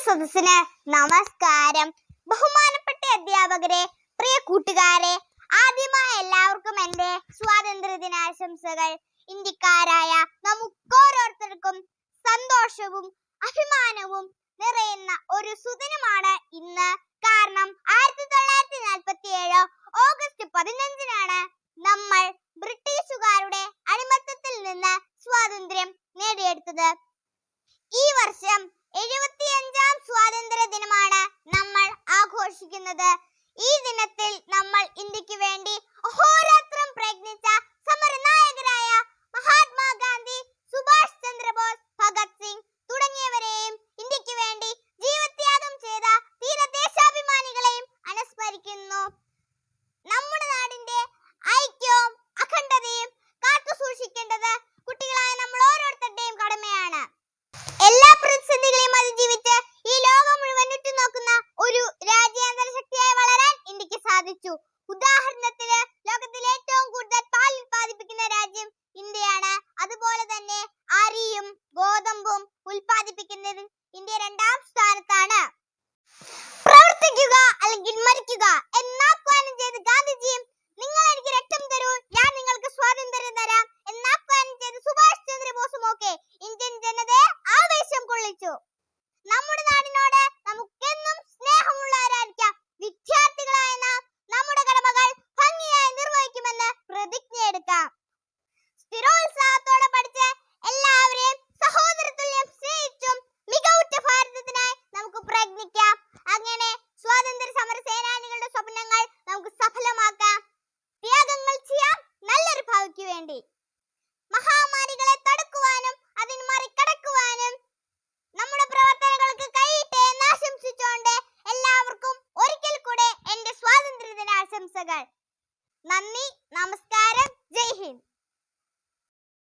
സദസ്സിന് നമസ്കാരം. ബഹുമാനപ്പെട്ട അധ്യാപകരെ, പ്രിയ കൂട്ടുകാരെ, ആദ്യമായി എല്ലാവർക്കും എൻ്റെ സ്വാതന്ത്ര്യ ദിനാശംസകൾ. ഇന്ത്യക്കാരായ നമുക്കോരോരുത്തർക്കും സന്തോഷവും അഭിമാനവും നിറയുന്ന ഒരു സുദിനമാണ് ഇന്ന്. കാരണം 1947 ഓഗസ്റ്റ് 15-നാണ് നമ്മൾ ബ്രിട്ടീഷുകാരുടെ അടിമത്തത്തിൽ നിന്ന് സ്വാതന്ത്ര്യം നേടിയെടുത്തത്. ഈ വർഷം 75-ാം സ്വാതന്ത്ര്യ ദിനമാണ് നമ്മൾ ആഘോഷിക്കുന്നത്. ഈ ദിനത്തിൽ നമ്മൾ ഇന്ത്യക്ക് വേണ്ടി അഹോരാത്രം പ്രയത്നിച്ച സമരനായകരായ മഹാത്മാഗാന്ധി, സുഭാഷ് ചന്ദ്രബോസ്, ഭഗത് സിംഗ് തുടങ്ങിയവരെയും ഇന്ത്യക്ക് വേണ്ടി ജീവത്യാഗം ചെയ്ത ധീരദേശാഭിമാനികളെയും അനുസ്മരിക്കുന്നു. നമ്മുടെ നാടിന്റെ ഐക്യവും അഖണ്ഡതയും കാത്തു സൂക്ഷിക്കേണ്ടത് കുട്ടികളായ നമ്മൾ ഓരോരുത്തരുടെയും കടമയാണ്. എല്ലാ പ്രതിസന്ധികളെയും അതിജീവിച്ച് ഈ ലോകം മുഴുവൻ ഉറ്റുനോക്കുന്ന ഒരു രാജ്യാന്തര ശക്തിയായി വളരാൻ ഇന്ത്യക്ക് സാധിച്ചു. ഉദാഹരണത്തിന്, ലോകത്തിലെ ഏറ്റവും കൂടുതൽ പാൽ ഉൽപ്പാദിപ്പിക്കുന്ന രാജ്യം ഇന്ത്യയാണ്. അതുപോലെ തന്നെ അരിയും ഗോതമ്പും ഉൽപ്പാദിപ്പിക്കുന്നതിൽ ഇന്ത്യ 2-ാം സ്ഥാനത്താണ്. പ്രവർത്തിക്കുക അല്ലെങ്കിൽ മരിക്കുക എന്നാഹ്വാനം ചെയ്ത് ഗാന്ധിജിയും, നിങ്ങൾ എനിക്ക് രക്തം തരൂ, ഞാൻ നിങ്ങൾക്ക് സ്വാതന്ത്ര്യം തരാം എന്നാഹ്വാനം ചെയ്ത് സുഭാഷ് ചന്ദ്രബോസും ഒക്കെ ഇന്ത്യൻ ജനതയെ ആവേശം കൊള്ളിച്ചു. നമ്മുടെ നാടിനോട് നമുക്കെന്നും സ്നേഹമുള്ളവരായിരിക്കാം. വിദ്യാർത്ഥികളായ നാം നമ്മുടെ കടമകൾ ഭംഗിയായി നിർവഹിക്കുമെന്ന് പ്രതിജ്ഞയെടുക്കാം. സ്ഥിരോത്സാഹത്തോടെ പഠിച്ച് എല്ലാവരെയും സഹോദരതുല്യം സ്നേഹിച്ചും മികവുറ്റ ഭാരതത്തിനായി നമുക്ക് പ്രയത്നിക്കാം. അങ്ങനെ സ്വാതന്ത്ര്യ സമര സേനാനികളുടെ സ്വപ്നങ്ങൾ നമുക്ക് സഫലമാക്കാം. ത്യാഗങ്ങൾ ചെയ്യാം നല്ലൊരു ഭാവിക്ക് വേണ്ടി. മഹാമാരികളെ തടുക്കുവാനും അതിന് മറികടക്കുവാനും നമ്മുടെ പ്രവർത്തനങ്ങൾക്ക് കഴിയട്ടെ എന്ന് ആശംസിച്ചുകൊണ്ട് എല്ലാവർക്കും ഒരിക്കൽ കൂടെ എൻ്റെ സ്വാതന്ത്ര്യ ദിനാശംസകൾ. നന്ദി.